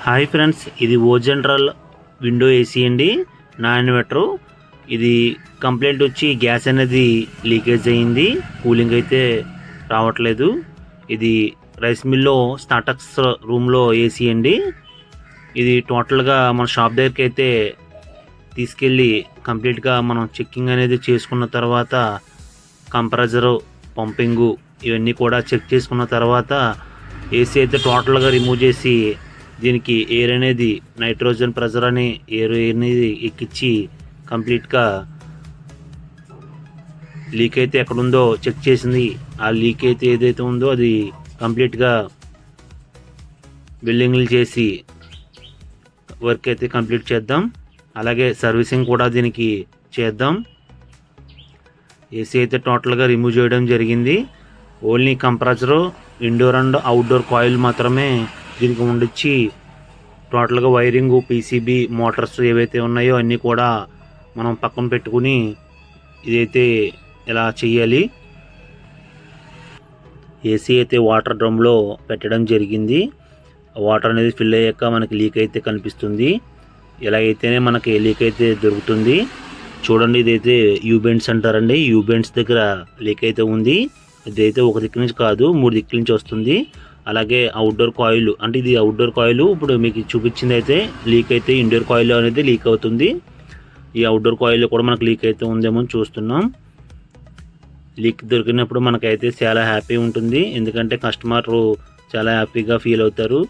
Hi friends, ఇది ఓ general window AC అండి. నా ఇన్వర్టర్ ఇది కంప్లైంట్ వచ్చి గ్యాస్ అనేది లీకేజ్ అయ్యింది, కూలింగ్ అయితే రావట్లేదు. ఇది రైస్ మిల్లో స్టార్టక్స్ రూమ్లో ఏసీ అండి. ఇది టోటల్గా మన షాప్ దగ్గరికి అయితే తీసుకెళ్ళి కంప్లీట్గా మనం చెక్కింగ్ అనేది చేసుకున్న తర్వాత కంప్రెసరు, పంపింగు ఇవన్నీ కూడా చెక్ చేసుకున్న తర్వాత ఏసీ అయితే టోటల్గా రిమూవ్ చేసి దీనికి ఎయిర్ అనేది నైట్రోజన్ ప్రెజర్ అని ఎయిర్ అనేది ఎక్కించి కంప్లీట్గా లీక్ అయితే ఎక్కడుందో చెక్ చేసింది. ఆ లీక్ అయితే ఏదైతే ఉందో అది కంప్లీట్గా బిల్డింగ్లు చేసి వర్క్ అయితే కంప్లీట్ చేద్దాం. అలాగే సర్వీసింగ్ కూడా దీనికి చేద్దాం. ఏసీ అయితే టోటల్గా రిమూవ్ చేయడం జరిగింది. Only compressor, indoor and outdoor coil మాత్రమే దీనికి ఉండిచ్చి టోటల్గా వైరింగు, పీసీబీ, మోటార్స్ ఏవైతే ఉన్నాయో అన్నీ కూడా మనం పక్కన పెట్టుకుని ఇదైతే ఇలా చేయాలి. ఏసీ అయితే వాటర్ డ్రమ్లో పెట్టడం జరిగింది. వాటర్ అనేది ఫిల్ అయ్యాక మనకి లీక్ అయితే కనిపిస్తుంది. ఇలాగైతేనే మనకి లీక్ అయితే దొరుకుతుంది. చూడండి, ఇదైతే యూబెండ్స్ అంటారండి. యూబెండ్స్ దగ్గర లీక్ అయితే ఉంది. ఇదైతే ఒక దిక్కు నుంచి కాదు, 3 దిక్కుల నుంచి వస్తుంది. అలాగే అవుట్డోర్ కాయిల్, అంటే ఇది అవుట్డోర్ కాయిల్ ఇప్పుడు మీకు చూపించింది అయితే లీక్ అయితే ఇండోర్ కాయిల్ అనేది లీక్ అవుతుంది. ఈ అవుట్డోర్ కాయిల్ కూడా మనకు లీక్ అయితే ఉందేమో చూస్తున్నాం. లీక్ దొరికినప్పుడు మనకైతే చాలా హ్యాపీ ఉంటుంది, ఎందుకంటే కస్టమర్ చాలా హ్యాపీగా ఫీల్ అవుతారు.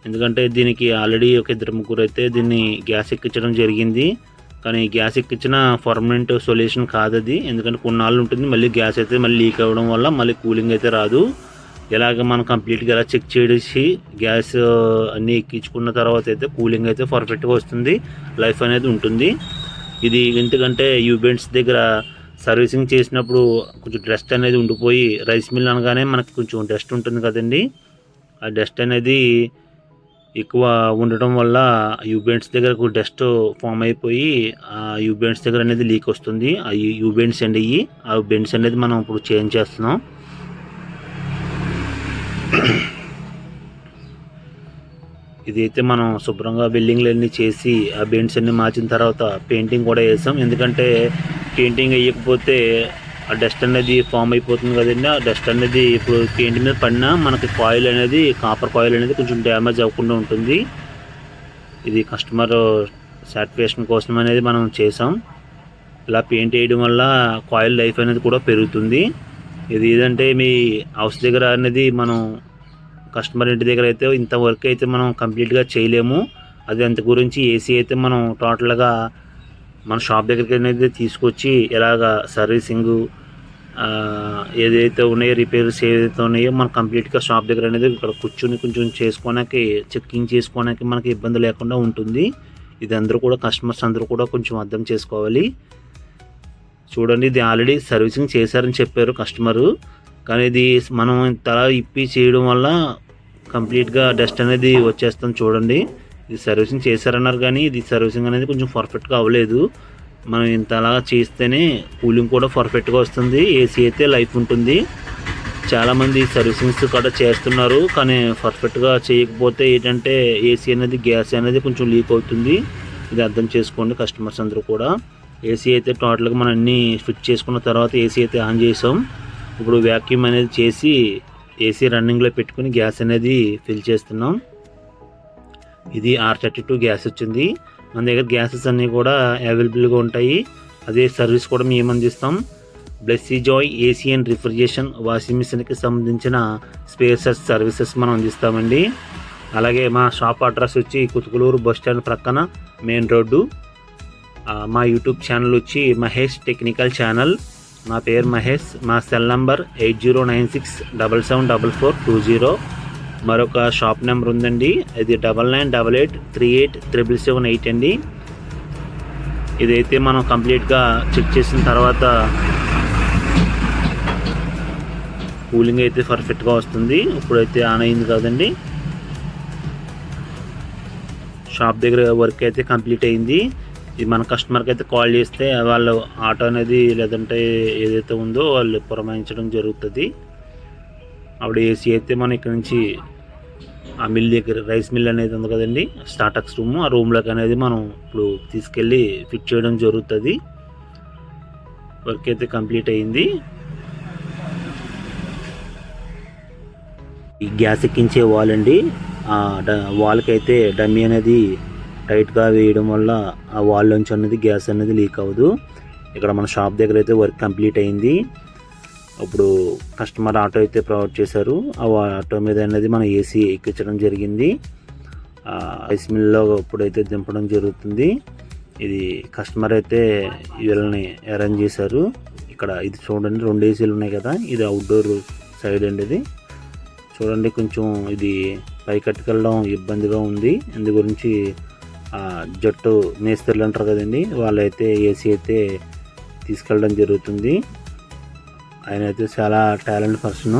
ఎందుకంటే దీనికి ఆల్రెడీ ఒక 2-3 అయితే దీన్ని గ్యాస్ ఎక్కించడం జరిగింది. కానీ గ్యాస్ ఎక్కించిన పర్మనెంట్ సొల్యూషన్ కాదు అది, ఎందుకంటే కొన్నాళ్ళు ఉంటుంది. మళ్ళీ గ్యాస్ అయితే మళ్ళీ లీక్ అవ్వడం వల్ల మళ్ళీ కూలింగ్ అయితే రాదు. ఇలాగ మనం కంప్లీట్గా ఇలా చెక్ చేసి గ్యాస్ అన్నీ ఎక్కించుకున్న తర్వాత అయితే కూలింగ్ అయితే పర్ఫెక్ట్గా వస్తుంది, లైఫ్ అనేది ఉంటుంది. ఇది ఎందుకంటే యూబెంట్స్ దగ్గర సర్వీసింగ్ చేసినప్పుడు కొంచెం డస్ట్ అనేది ఉండిపోయి, రైస్ మిల్ అనగానే మనకు కొంచెం డస్ట్ ఉంటుంది కదండి, ఆ డస్ట్ అనేది ఎక్కువ ఉండటం వల్ల యూబెంట్స్ దగ్గర డస్ట్ ఫామ్ అయిపోయి ఆ యూబెంట్స్ దగ్గర అనేది లీక్ వస్తుంది. ఆ యూబెంట్స్ అండి ఇవి, ఆ బెండ్స్ అనేది మనం ఇప్పుడు చేంజ్ చేస్తున్నాం. ఇదైతే మనం శుభ్రంగా బిల్డింగ్లు అన్నీ చేసి ఆ బెండ్స్ అన్నీ మార్చిన తర్వాత పెయింటింగ్ కూడా వేసాం. ఎందుకంటే పెయింటింగ్ వేయకపోతే ఆ డస్ట్ అనేది ఫామ్ అయిపోతుంది కదండి. ఆ డస్ట్ అనేది ఇప్పుడు పెయింట్ మీద పడినా మనకి కాయిల్ అనేది, కాపర్ కాయిల్ అనేది కొంచెం డ్యామేజ్ అవ్వకుండా ఉంటుంది. ఇది కస్టమర్ సాటిస్ఫాక్షన్ కోసం అనేది మనం చేసాం. ఇలా పెయింట్ వేయడం వల్ల కాయిల్ లైఫ్ అనేది కూడా పెరుగుతుంది. ఇది ఏదంటే మీ హౌస్ దగ్గర అనేది మనం కస్టమర్ ఇంటి దగ్గర అయితే ఇంత వర్క్ అయితే మనం కంప్లీట్గా చేయలేము. అది అంత గురించి ఏసీ అయితే మనం టోటల్గా మన షాప్ దగ్గరికి అనేది తీసుకొచ్చి ఇలాగ సర్వీసింగు ఏదైతే ఉన్నాయో, రిపేర్స్ ఏదైతే ఉన్నాయో మనం కంప్లీట్గా షాప్ దగ్గర అనేది ఇక్కడ కూర్చుని కొంచెం చేసుకోవడానికి, చెక్కింగ్ చేసుకోవడానికి మనకి ఇబ్బంది లేకుండా ఉంటుంది. ఇది అందరూ కూడా కస్టమర్స్ అందరూ కూడా కొంచెం అర్థం చేసుకోవాలి. చూడండి, ఇది ఆల్రెడీ సర్వీసింగ్ చేశారని చెప్పారు కస్టమరు, కానీ ఇది మనం తల ఇప్పి చేయడం వల్ల కంప్లీట్గా డస్ట్ అనేది వచ్చేస్తుంది. చూడండి, ఇది సర్వీసింగ్ చేశారన్నారు కానీ ఇది సర్వీసింగ్ అనేది కొంచెం పర్ఫెక్ట్గా అవ్వలేదు. మనం ఇంతలా చేస్తేనే కూలింగ్ కూడా పర్ఫెక్ట్గా వస్తుంది, ఏసీ అయితే లైఫ్ ఉంటుంది. చాలామంది సర్వీసింగ్స్ కూడా చేస్తున్నారు, కానీ పర్ఫెక్ట్గా చేయకపోతే ఏంటంటే ఏసీ అనేది, గ్యాస్ అనేది కొంచెం లీక్ అవుతుంది. ఇది అర్థం చేసుకోండి కస్టమర్స్ అందరూ కూడా. ఏసీ అయితే టోటల్గా మనం అన్నీ ఫిట్ చేసుకున్న తర్వాత ఏసీ అయితే ఆన్ చేసాం. ఇప్పుడు వ్యాక్యూమ్ అనేది చేసి ఏసీ రన్నింగ్లో పెట్టుకుని గ్యాస్ అనేది ఫిల్ చేస్తున్నాం. ఇది R32 గ్యాస్ వచ్చింది. మన దగ్గర గ్యాసెస్ అన్నీ కూడా అవైలబుల్గా ఉంటాయి. అదే సర్వీస్ కూడా మేము అందిస్తాం. Blessy Joy AC and refrigeration washing మిషన్కి సంబంధించిన స్పేర్స్ సర్వీసెస్ మనం అందిస్తామండి. అలాగే మా షాప్ అడ్రస్ వచ్చి కుతుకులూరు బస్ స్టాండ్ ప్రక్కన మెయిన్ రోడ్డు. మా యూట్యూబ్ ఛానల్ వచ్చి మహేష్ టెక్నికల్ ఛానల్. నా పేరు మహేష్. మా సెల్ నంబర్ 8096774420. మరొక షాప్ నెంబర్ ఉందండి, ఇది 9988387778 అండి. ఇదైతే మనం కంప్లీట్గా చెక్ చేసిన తర్వాత కూలింగ్ అయితే పర్ఫెక్ట్గా వస్తుంది. ఇప్పుడైతే ఆన్ అయింది కదండి. షాప్ దగ్గర వర్క్ అయితే కంప్లీట్ అయింది. ఇది మన కస్టమర్కి అయితే కాల్ చేస్తే వాళ్ళు ఆటో అనేది లేదంటే ఏదైతే ఉందో వాళ్ళు పురమాయించడం జరుగుతుంది. అప్పుడు ఏసీ అయితే మనం ఇక్కడ నుంచి ఆ మిల్ దగ్గర రైస్ మిల్ అనేది ఉంది కదండి, స్టార్టక్స్ రూమ్, ఆ రూమ్లోకి అనేది మనం ఇప్పుడు తీసుకెళ్ళి ఫిట్ చేయడం జరుగుతుంది. వర్క్ అయితే కంప్లీట్ అయ్యింది. ఈ గ్యాస్ ఎక్కించే వాల్ అండి, వాల్కి అయితే డమ్మీ అనేది టైట్గా వేయడం వల్ల ఆ వాల్ నుంచి అనేది గ్యాస్ అనేది లీక్ అవ్వదు. ఇక్కడ మన షాప్ దగ్గర అయితే వర్క్ కంప్లీట్ అయింది. ఇప్పుడు కస్టమర్ ఆటో అయితే ప్రొవైడ్ చేశారు. ఆ ఆటో మీద అనేది మనం ఏసీ ఎక్కించడం జరిగింది. రైస్ మిల్లో ఇప్పుడైతే దింపడం జరుగుతుంది. ఇది కస్టమర్ అయితే వీళ్ళని అరేంజ్ చేశారు. ఇక్కడ ఇది చూడండి, 2 ఏసీలు ఉన్నాయి కదా, ఇది అవుట్డోర్ సైడ్ అండి. ఇది చూడండి, కొంచెం ఇది పైకట్టుకెళ్ళడం ఇబ్బందిగా ఉంది. ఇందు గురించి జట్టు మేస్త్రీలు అంటారు కదండి, వాళ్ళైతే ఏసీ అయితే తీసుకెళ్ళడం జరుగుతుంది. ఆయన అయితే చాలా టాలెంట్ పర్సన్,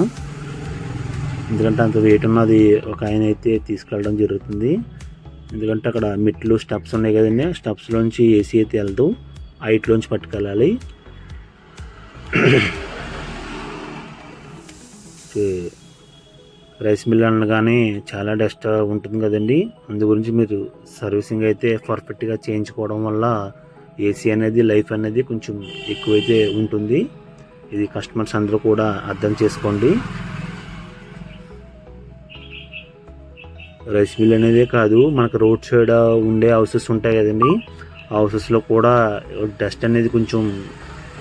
ఎందుకంటే అంత వెయిట్ ఉన్నది ఒక ఆయన అయితే తీసుకెళ్ళడం జరుగుతుంది. ఎందుకంటే అక్కడ మెట్లు స్టెప్స్ ఉన్నాయి కదండి, స్టెప్స్లోంచి ఏసీ అయితే వెళ్తూ హైట్లోంచి పట్టుకెళ్ళాలి. రైస్ మిల్ అనగానే చాలా డస్ట్ ఉంటుంది కదండి, అందు గురించి మీరు సర్వీసింగ్ అయితే పర్ఫెక్ట్గా చేయించుకోవడం వల్ల ఏసీ అనేది లైఫ్ అనేది కొంచెం ఎక్కువైతే ఉంటుంది. ఇది కస్టమర్స్ అందరూ కూడా అర్థం చేసుకోండి. రైస్ మిల్ అనేదే కాదు, మనకు రోడ్ సైడ్ ఉండే హౌసెస్ ఉంటాయి కదండి, ఆ హౌసెస్లో కూడా డస్ట్ అనేది కొంచెం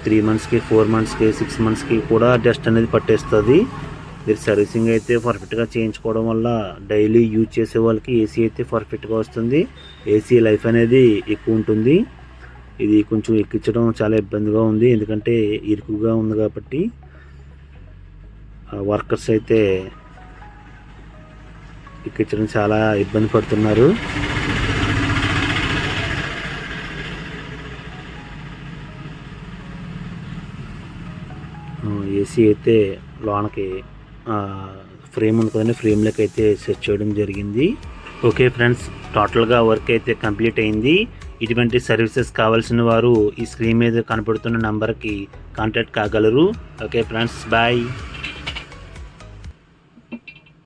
3 మంత్స్కి 4 మంత్స్కి 6 మంత్స్కి కూడా డస్ట్ అనేది పట్టేస్తుంది. మీరు సర్వీసింగ్ అయితే పర్ఫెక్ట్గా చేయించుకోవడం వల్ల డైలీ యూజ్ చేసే వాళ్ళకి ఏసీ అయితే పర్ఫెక్ట్గా వస్తుంది. ఏసీ లైఫ్ అనేది ఎక్కువ ఉంటుంది. ఇది కొంచెం ఎక్కించడం చాలా ఇబ్బందిగా ఉంది, ఎందుకంటే ఇరుకుగా ఉంది కాబట్టి వర్కర్స్ అయితే ఎక్కించడం చాలా ఇబ్బంది పడుతున్నారు. ఏసీ అయితే లోనకి ఫ్రేమ్ ఉంది కదండి, ఫ్రేమ్లోకి అయితే సెట్ చేయడం జరిగింది. ఓకే ఫ్రెండ్స్, టోటల్గా వర్క్ అయితే కంప్లీట్ అయింది. ఇటువంటి సర్వీసెస్ కావాల్సిన వారు ఈ స్క్రీన్ మీద కనపడుతున్న నంబర్కి కాంటాక్ట్ కాగలరు. Okay friends, bye.